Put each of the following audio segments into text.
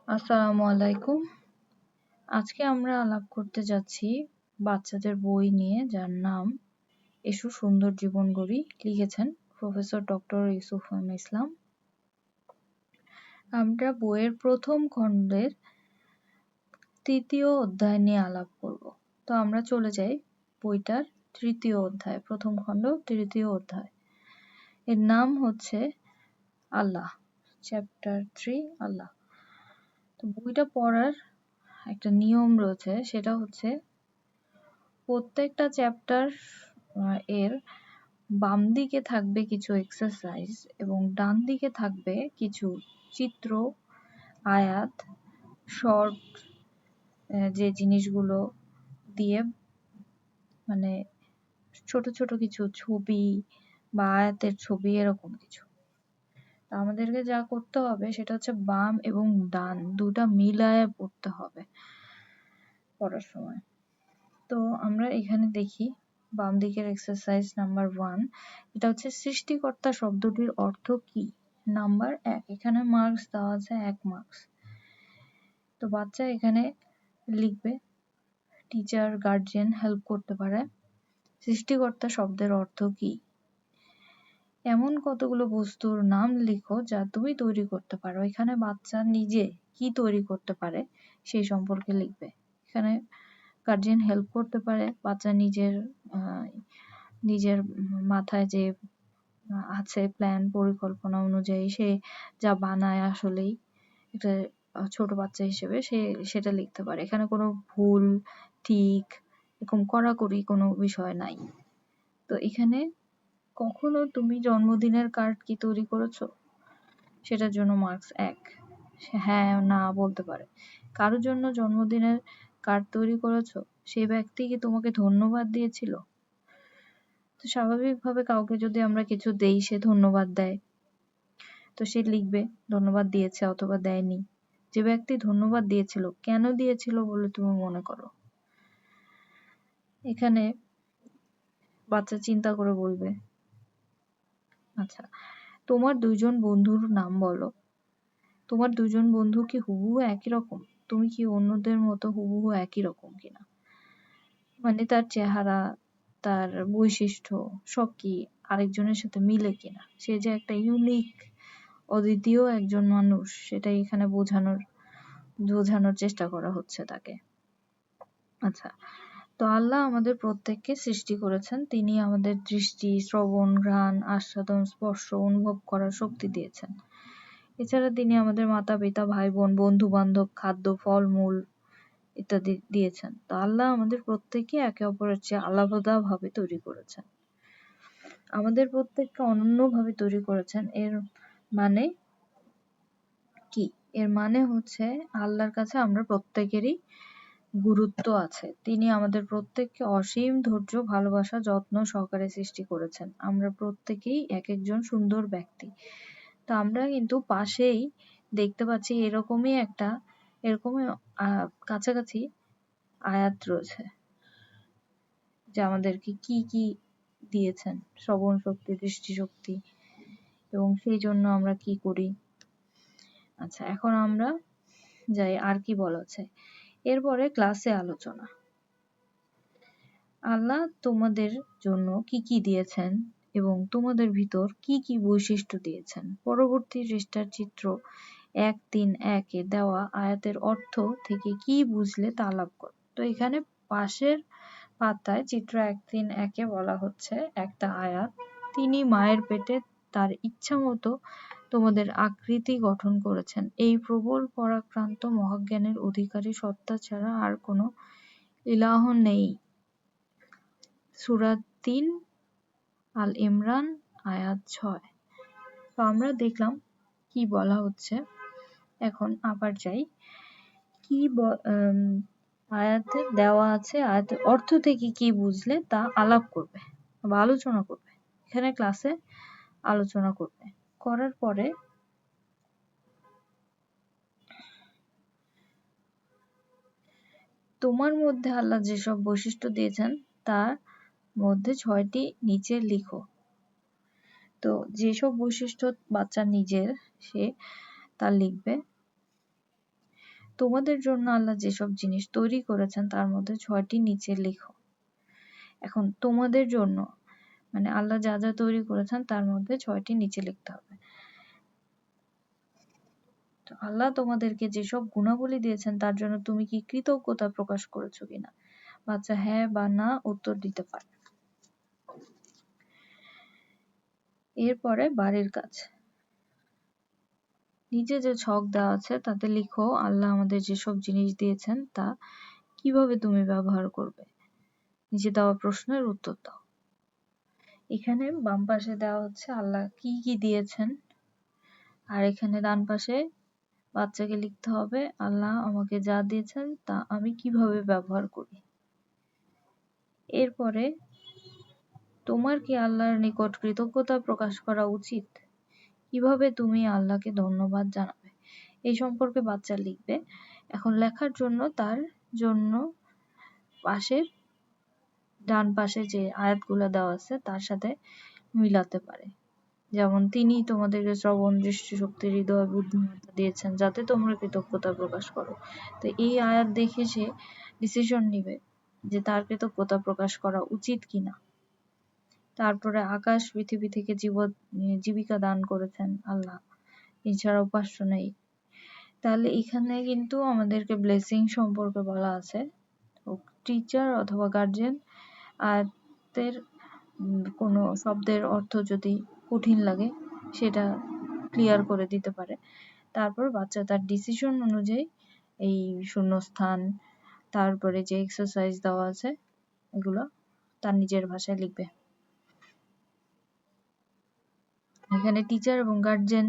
আসসালামু আলাইকুম। আজকে আমরা আলাপ করতে যাচ্ছি বাচ্চাদের বই নিয়ে, যার নাম এসো সুন্দর জীবন গড়ি, লিখেছেন প্রফেসর ডক্টর ইউসুফ ইসলাম। আমরা বইয়ের প্রথম খণ্ডের তৃতীয় অধ্যায় নিয়ে আলাপ করব। তো আমরা চলে যাই বইটার তৃতীয় অধ্যায়, প্রথম খণ্ড তৃতীয় অধ্যায়। এর নাম হচ্ছে আল্লাহ, চ্যাপ্টার 3 আল্লাহ। তো বইটা পড়ার একটা নিয়ম রয়েছে, সেটা হচ্ছে প্রত্যেকটা চ্যাপ্টার এর বাম দিকে থাকবে কিছু এক্সারসাইজ এবং ডান দিকে থাকবে কিছু চিত্র, আয়াত, শর্ট, যে জিনিসগুলো দিয়ে মানে ছোট ছোট কিছু ছবি বা আয়াতের ছবি, এরকম কিছু। আমাদেরকে যা করতে হবে সেটা হচ্ছে বাম এবং ডান দুটা মিলায়ে পড়তে হবে পড়ার সময়। তো আমরা এখানে দেখি বাম দিকের এক্সারসাইজ নাম্বার 1, এটা হচ্ছে সৃষ্টিকর্তা শব্দটির অর্থ কি। নাম্বার 1, এখানে মার্কস দেওয়া আছে 1 মার্কস। তো বাচ্চা এখানে লিখবে, টিচার গার্জিয়ান হেল্প করতে পারে। সৃষ্টিকর্তা শব্দের অর্থ কি? এমন কতগুলো বস্তুর নাম লিখো যা তুমি তৈরি করতে পারো। এখানে বাচ্চা নিজে কি তৈরি করতে পারে সেই সম্পর্কে লিখবে। এখানে গার্জিয়ান হেল্প করতে পারে, বাচ্চা নিজের মাথায় যে আছে প্ল্যান পরিকল্পনা অনুযায়ী সে যা বানায়, আসলেই একটা ছোট বাচ্চা হিসেবে সে সেটা লিখতে পারে। এখানে কোনো ভুল ঠিক এরকম কড়াকড়ি কোনো বিষয় নাই। তো এখানে কখনো তুমি জন্মদিনের কার্ড কি তৈরি করেছো? সেটার জন্য মার্কস 1, হ্যাঁ না বলতে পারে। কারোর জন্য জন্মদিনের কার্ড তৈরি করেছো? সেই ব্যক্তি কি তোমাকে ধন্যবাদ দিয়েছিল? তো স্বাভাবিকভাবে কাউকে যদি আমরা কিছু দেই, সে ধন্যবাদ দেয়, তো সে লিখবে ধন্যবাদ দিয়েছে অথবা দেয়নি। যে ব্যক্তি ধন্যবাদ দিয়েছিল কেন দিয়েছিল বলে তুমি মনে করো? এখানে বাচ্চা চিন্তা করে বলবে। আচ্ছা, তোমার 2 জন বন্ধুর নাম বলো। তোমার 2 জন বন্ধু কি হুবহু একই রকম? তুমি কি অন্যদের মতো হুবহু একই রকম কিনা? মানে তার চেহারা, তার বৈশিষ্ট্য সব কি আরেকজনের সাথে মিলে কিনা? সে যে একটা ইউনিক, অদ্বিতীয় একজন মানুষ, সেটাই এখানে বোঝানোর চেষ্টা করা হচ্ছে তাকে। আচ্ছা, তো আল্লাহ আমাদের প্রত্যেককে সৃষ্টি করেছেন। তিনি আমাদের দৃষ্টি, শ্রবণ, ঘ্রাণ, আস্বাদন, স্পর্শ অনুভব করার শক্তি দিয়েছেন। এছাড়া তিনি আমাদের মাতা পিতা, ভাই বোন, বন্ধু বান্ধব, খাদ্য, ফলমূল ইত্যাদি দিয়েছেন। তো আল্লাহ আমাদের প্রত্যেককে একে অপরের চেয়ে আলাদা ভাবে তৈরি করেছেন, আমাদের প্রত্যেককে অনন্য ভাবে তৈরি করেছেন। এর মানে কি? এর মানে হচ্ছে আল্লাহর কাছে আমরা প্রত্যেকেরই গুরুত্ব আছে। তিনি আমাদের প্রত্যেককে অসীম ধৈর্য, ভালোবাসা, যত্ন সহকারে সৃষ্টি করেছেন। আমরা প্রত্যেকেই এক একজন সুন্দর ব্যক্তি। তো আমরা কিন্তু পাশেই দেখতে পাচ্ছি এরকমই কাছাকাছি আয়াত রয়েছে যে আমাদেরকে কি কি দিয়েছেন, শ্রবণ শক্তি, দৃষ্টিশক্তি, এবং সেই জন্য আমরা কি করি। আচ্ছা, এখন আমরা যাই আর কি বলা আছে। এরপরে ক্লাসে আলোচনা। আল্লাহ তোমাদের জন্য কি কি দিয়েছেন এবং তোমাদের ভিতর কি কি বৈশিষ্ট্য দিয়েছেন। পরবর্তী পৃষ্ঠার চিত্র 1.3.1 এ দেওয়া আয়াতের অর্থ থেকে কি বুঝলে তা আলাপ করো। তো এখানে পাশের পাতায় চিত্র 1.3.1 এ বলা হচ্ছে একটা আয়াত, তিনি মায়ের পেটে তার ইচ্ছা মতো তোমাদের আকৃতি গঠন করেছেন। এই প্রবল পরাক্রান্ত মহাজ্ঞানের অধিকারী সত্তা ছাড়া আর কোনো ইলাহ নেই। সূরা 3 আল ইমরান আয়াত 6। তো আমরা দেখলাম কি বলা হচ্ছে। এখন আবার যাই, কি আয়াতে দেওয়া আছে, আয়াতের অর্থ থেকে কি বুঝলে তা আলাপ করবে বা আলোচনা করবে। এখানে ক্লাসে আলোচনা করবে। করার পরে তোমার মধ্যে আল্লাহ যেসব বৈশিষ্ট্য দিয়েছেন তার মধ্যে 6টি নিচে লিখো। তো যেসব বৈশিষ্ট্য বাচ্চা নিজের, সে তা লিখবে। তোমাদের জন্য আল্লাহ যেসব জিনিস তৈরি করেছেন তার মধ্যে 6টি নিচে লেখো। এখন তোমাদের জন্য মানে আল্লাহ যা যা তৈরি করেছেন তার মধ্যে 6টি নিচে লিখতে হবে। তো আল্লাহ তোমাদেরকে যেসব গুণাবলী দিয়েছেন তার জন্য তুমি কি কৃতজ্ঞতা প্রকাশ করেছো কিনা? বাচ্চা হ্যাঁ বা না উত্তর দিতে পারে। এরপরে বাড়ির কাজ। নিচে যে ছক দেওয়া আছে তাতে লিখো আল্লাহ আমাদের যেসব জিনিস দিয়েছেন তা কিভাবে তুমি ব্যবহার করবে। নিচে দেওয়া প্রশ্নের উত্তর দাও। এখানে বাম পাশে দেওয়া হচ্ছে আল্লাহ কি কি দিয়েছেন, আর এখানে ডান পাশে বাচ্চাকে লিখতে হবে আল্লাহ আমাকে যা দিয়েছেন তা আমি কিভাবে ব্যবহার করি। এরপরে তোমার কি আল্লাহর নিকট কৃতজ্ঞতা প্রকাশ করা উচিত? কিভাবে তুমি আল্লাহকে ধন্যবাদ জানাবে এই সম্পর্কে বাচ্চা লিখবে। এখন লেখার জন্য তার জন্য পাশে ডান পাশে যে আয়াতগুলো দেওয়া আছে তার সাথে মিলাতে পারে। যেমন তিনি তোমাদেরকে শ্রবণ, দৃষ্টিশক্তি, হৃদয়, বুদ্ধিমত্তা দিয়েছেন যাতে তোমরা কৃতজ্ঞতা প্রকাশ করো। তো এই আয়াত দেখে সে ডিসিশন নিবে যে তার কৃতজ্ঞতা প্রকাশ করা উচিত কিনা। তারপরে আকাশ পৃথিবী থেকে জীবিকা দান করেছেন আল্লাহ, এছাড়া উপাস্য নেই। তাহলে এখানে কিন্তু আমাদেরকে ব্লেসিং সম্পর্কে বলা আছে। টিচার অথবা গার্জিয়ান আয়াতের কোনো শব্দের অর্থ যদি কঠিন লাগে সেটা ক্লিয়ার করে দিতে পারে। তারপর বাচ্চা তার ডিসিশন অনুযায়ী এই শূন্যস্থান তারপরে যে এক্সারসাইজ দেওয়া আছে এগুলো তার নিজের ভাষায় লিখবে। এখানে টিচার এবং গার্জিয়ান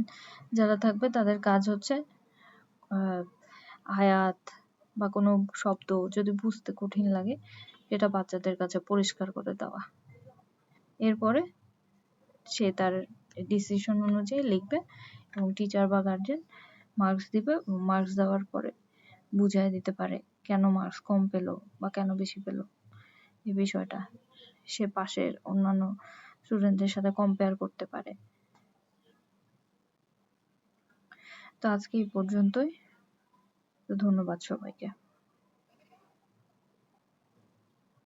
যারা থাকবে তাদের কাজ হচ্ছে আয়াত বা কোনো শব্দ যদি বুঝতে কঠিন লাগে সেটা বাচ্চাদের কাছে পরিষ্কার করে দেওয়া। এরপরে সে তার ডিসিশন অনুযায়ী লিখবে এবং টিচার বা গার্জিয়ান মার্কস দিবে। মার্কস দেওয়ার পরে বুঝাই দিতে পারে কেন মার্কস কম পেলো বা কেন বেশি পেলো। এই বিষয়টা সে পাশের অন্যান্য স্টুডেন্টদের সাথে কম্পেয়ার করতে পারে। তো আজকে এই পর্যন্তই। ধন্যবাদ সবাইকে।